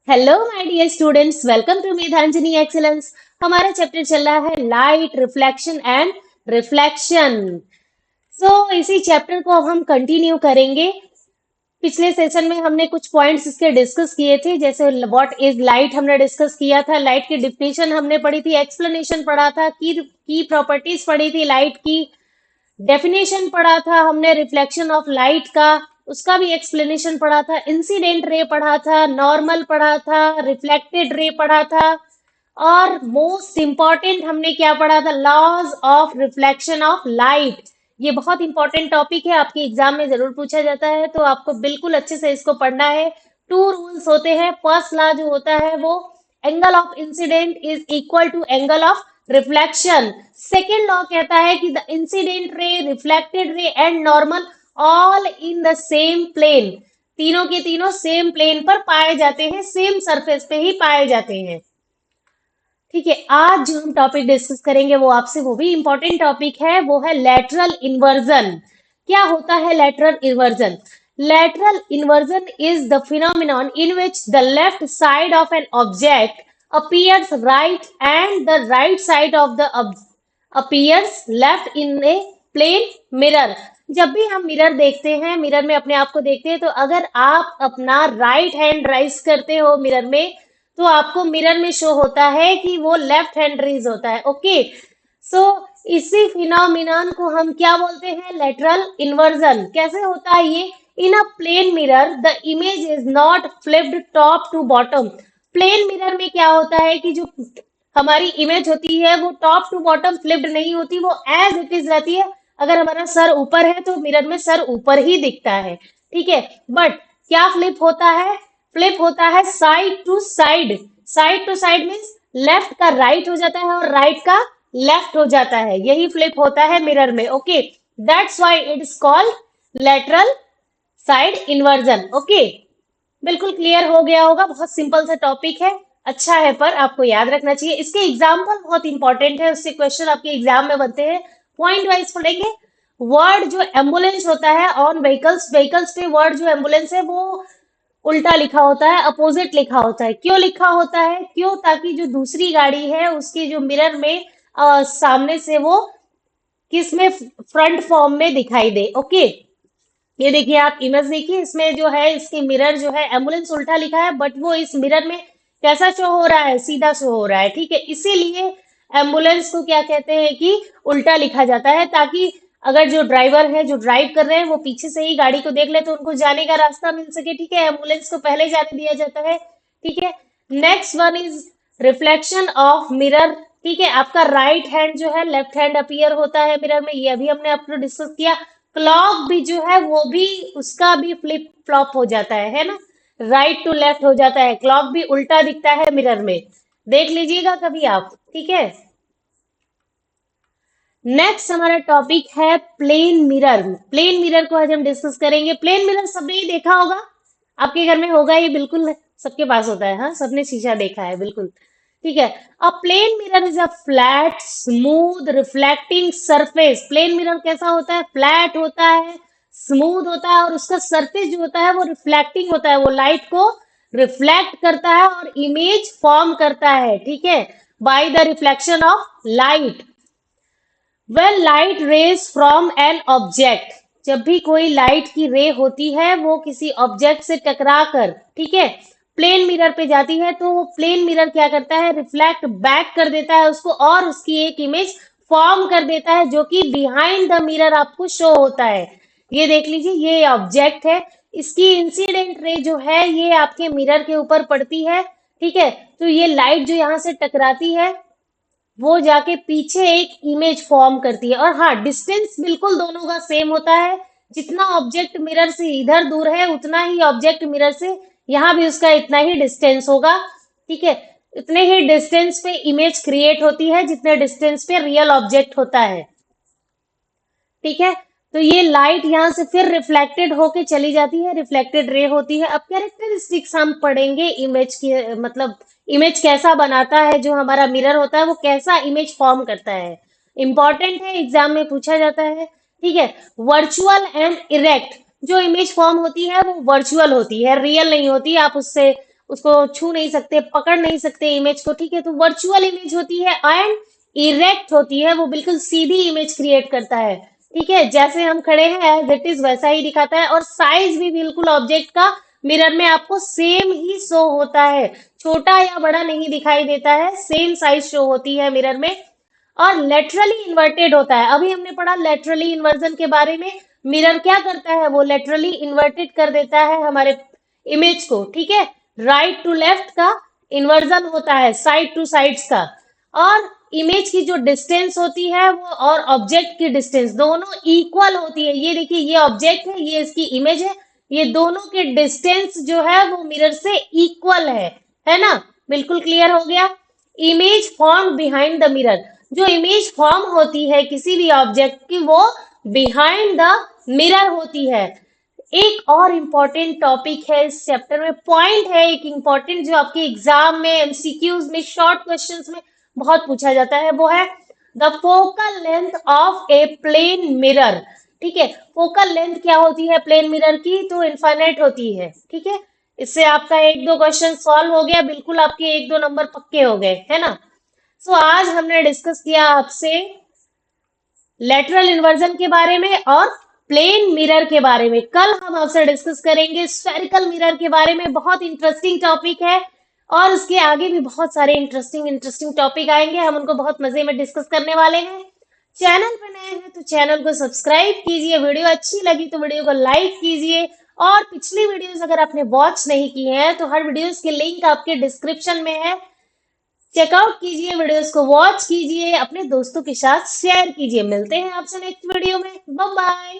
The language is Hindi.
Hello my dear students, welcome to Medhanjani excellence. हमारा चैप्टर चल रहा है लाइट रिफ्लेक्शन एंड रिफ्लेक्शन। इसी चैप्टर को अब हम कंटिन्यू करेंगे। पिछले सेशन में हमने कुछ पॉइंट्स इसके डिस्कस किए थे, जैसे व्हाट इज लाइट हमने डिस्कस किया था, लाइट की डिफिनेशन हमने पढ़ी थी, एक्सप्लेनेशन पढ़ा था, की प्रॉपर्टीज पढ़ी थी लाइट की, डेफिनेशन पढ़ा था हमने रिफ्लेक्शन ऑफ लाइट का, उसका भी एक्सप्लेनेशन पढ़ा था, इंसिडेंट रे पढ़ा था, नॉर्मल पढ़ा था, रिफ्लेक्टेड रे पढ़ा था, और मोस्ट इंपॉर्टेंट हमने क्या पढ़ा था, laws of reflection of light. ये बहुत इंपॉर्टेंट टॉपिक है, आपके एग्जाम में जरूर पूछा जाता है, तो आपको बिल्कुल अच्छे से इसको पढ़ना है। टू रूल्स होते हैं। फर्स्ट लॉ जो होता है वो angle of incident is equal to angle of reflection. Second law कहता है कि the incident ray, reflected ray and normal all in the same plane, तीनों के तीनों सेम प्लेन पर पाए जाते हैं, सेम सरफेस पे ही पाए जाते हैं। ठीक है, आज जो हम टॉपिक डिस्कस करेंगे वो आपसे वो भी इंपॉर्टेंट टॉपिक है, वो है लेटरल इन्वर्जन। क्या होता है lateral inversion? Lateral inversion is the phenomenon in which the left side of an object appears right and the right side of the appears left in a plane mirror। जब भी हम मिरर देखते हैं, मिरर में अपने आप को देखते हैं, तो अगर आप अपना राइट हैंड राइज करते हो मिरर में, तो आपको मिरर में शो होता है कि वो लेफ्ट हैंड रेज होता है। ओके, सो इसी फिनोमिनन को हम क्या बोलते हैं? Lateral inversion. कैसे होता है ये? In a plane mirror the image is not flipped top to bottom. Plane mirror में क्या होता है कि जो हमारी इमेज होती है वो टॉप टू बॉटम फ्लिप्ड नहीं होती, वो एज इट इज रहती है। अगर हमारा सर ऊपर है तो मिरर में सर ऊपर ही दिखता है, ठीक है। बट क्या फ्लिप होता है? फ्लिप होता है side to side. Side to side means left का राइट हो जाता है और राइट का लेफ्ट हो जाता है, यही फ्लिप होता है मिरर में। Okay, that's why it is called lateral side inversion. Okay, बिल्कुल क्लियर हो गया होगा, बहुत सिंपल सा टॉपिक है, अच्छा है, पर आपको याद रखना चाहिए। इसके एग्जाम्पल बहुत इंपॉर्टेंट है, उससे क्वेश्चन आपके एग्जाम में बनते हैं। पॉइंट वाइज पढ़ेंगे। वर्ड जो एम्बुलेंस होता है ऑन व्हीकल्स, व्हीकल्स पे वर्ड जो एम्बुलेंस है वो उल्टा लिखा होता है, अपोजिट लिखा होता है। क्यों लिखा होता है? क्यों? ताकि जो दूसरी गाड़ी है उसके जो मिरर में सामने से वो किस में, फ्रंट फॉर्म में दिखाई दे। ओके, ये देखिए, आप इमेज देखिए, इसमें जो है इसकी मिरर जो है एम्बुलेंस उल्टा लिखा है, बट वो इस मिरर में कैसा शो हो रहा है? सीधा शो हो रहा है, ठीक है। इसीलिए एम्बुलेंस को क्या कहते हैं कि उल्टा लिखा जाता है, ताकि अगर जो ड्राइवर है, जो ड्राइव कर रहे हैं, वो पीछे से ही गाड़ी को देख ले तो उनको जाने का रास्ता मिल सके, ठीक है। एम्बुलेंस को पहले जाने दिया जाता है, ठीक है। Next one is reflection of mirror. ठीक है, आपका राइट हैंड जो है लेफ्ट हैंड अपीयर होता है मिरर में, ये अभी हमने आपको डिस्कस किया। क्लॉक भी जो है वो भी, उसका भी फ्लिप फ्लॉप हो जाता है ना, राइट टू लेफ्ट हो जाता है, क्लॉक भी उल्टा दिखता है मिरर में, देख लीजिएगा कभी आप, ठीक है। नेक्स्ट हमारा टॉपिक है प्लेन मिरर। प्लेन मिरर को आज हम डिस्कस करेंगे। प्लेन मिरर सबने ही देखा होगा, आपके घर में होगा, ये बिल्कुल सबके पास होता है, हाँ, सबने शीशा देखा है, बिल्कुल, ठीक है। A plane mirror is a flat smooth reflecting surface. Plane mirror कैसा होता है? फ्लैट होता है, स्मूथ होता है, और उसका सरफेस जो होता है वो रिफ्लेक्टिंग होता है, वो लाइट को रिफ्लेक्ट करता है और इमेज फॉर्म करता है, ठीक है, by the reflection of light. When light rays from an object, जब भी कोई लाइट की रे होती है वो किसी ऑब्जेक्ट से टकरा कर, ठीक है, प्लेन मिरर पे जाती है, तो वो प्लेन मिरर क्या करता है? रिफ्लेक्ट बैक कर देता है उसको और उसकी एक इमेज फॉर्म कर देता है, जो कि बिहाइंड द मिरर आपको शो होता है। ये देख लीजिए, ये ऑब्जेक्ट है, इसकी इंसिडेंट रे जो है ये आपके मिरर के ऊपर पड़ती है, ठीक है। तो ये लाइट जो यहाँ से टकराती है वो जाके पीछे एक इमेज फॉर्म करती है, और हाँ, डिस्टेंस बिल्कुल दोनों का सेम होता है। जितना ऑब्जेक्ट मिरर से इधर दूर है उतना ही ऑब्जेक्ट मिरर से यहाँ भी उसका इतना ही डिस्टेंस होगा, ठीक है। इतने ही डिस्टेंस पे इमेज क्रिएट होती है जितने डिस्टेंस पे रियल ऑब्जेक्ट होता है, ठीक है। तो ये लाइट यहाँ से फिर रिफ्लेक्टेड होके चली जाती है, रिफ्लेक्टेड रे होती है। अब कैरेक्टरिस्टिक्स हम पढ़ेंगे इमेज की, मतलब इमेज कैसा बनाता है, जो हमारा मिरर होता है वो कैसा इमेज फॉर्म करता है, इंपॉर्टेंट है, एग्जाम में पूछा जाता है, ठीक है। वर्चुअल एंड इरेक्ट, जो इमेज फॉर्म होती है वो वर्चुअल होती है, रियल नहीं होती। आप उससे उसको छू नहीं सकते, पकड़ नहीं सकते इमेज को, ठीक है। तो वर्चुअल इमेज होती है एंड इरेक्ट होती है, वो बिल्कुल सीधी इमेज क्रिएट करता है, ठीक है। जैसे हम खड़े हैं एज इट इज वैसा ही दिखाता है, और साइज भी बिल्कुल ऑब्जेक्ट का मिरर में आपको सेम ही शो होता है, छोटा या बड़ा नहीं दिखाई देता है, सेम साइज शो होती है मिरर में। और लेटरली इन्वर्टेड होता है, अभी हमने पढ़ा लेटरली इन्वर्जन के बारे में। मिरर क्या करता है, वो लेटरली इन्वर्टेड कर देता है हमारे इमेज को, ठीक है। राइट टू लेफ्ट का इन्वर्जन होता है, साइड टू साइड्स का। और इमेज की जो डिस्टेंस होती है वो और ऑब्जेक्ट की डिस्टेंस दोनों इक्वल होती है। ये देखिए, ये ऑब्जेक्ट है, ये इसकी इमेज है, ये दोनों के डिस्टेंस जो है वो मिरर से इक्वल है ना। बिल्कुल क्लियर हो गया। Image form behind the mirror, जो इमेज फॉर्म होती है किसी भी ऑब्जेक्ट की, वो बिहाइंड द मिरर होती है। एक और इम्पॉर्टेंट टॉपिक है इस चैप्टर में, पॉइंट है एक इम्पॉर्टेंट, जो आपके एग्जाम में, एमसीक्यूज में, शॉर्ट क्वेश्चंस में बहुत पूछा जाता है, वो है the focal length of a plane mirror. ठीक है, फोकल लेंथ क्या होती है प्लेन मिरर की, तो इनफाइनाइट होती है, ठीक है। इससे आपका एक दो क्वेश्चन सॉल्व हो गया, बिल्कुल आपके एक दो नंबर पक्के हो गए, है ना। सो आज हमने डिस्कस किया आपसे लेटरल इन्वर्जन के बारे में और प्लेन मिरर के बारे में। कल हम आपसे डिस्कस करेंगे स्फेरिकल मिरर के बारे में, बहुत इंटरेस्टिंग टॉपिक है। और उसके आगे भी बहुत सारे इंटरेस्टिंग इंटरेस्टिंग टॉपिक आएंगे, हम उनको बहुत मजे में डिस्कस करने वाले हैं। चैनल पे नए हैं तो चैनल को सब्सक्राइब कीजिए, वीडियो अच्छी लगी तो वीडियो को लाइक कीजिए, और पिछली वीडियोस अगर आपने वॉच नहीं की हैं तो हर वीडियोस के लिंक आपके डिस्क्रिप्शन में है, चेकआउट कीजिए, वीडियोस को वॉच कीजिए, अपने दोस्तों के साथ शेयर कीजिए। मिलते हैं आपसे नेक्स्ट वीडियो में, बाय बाय।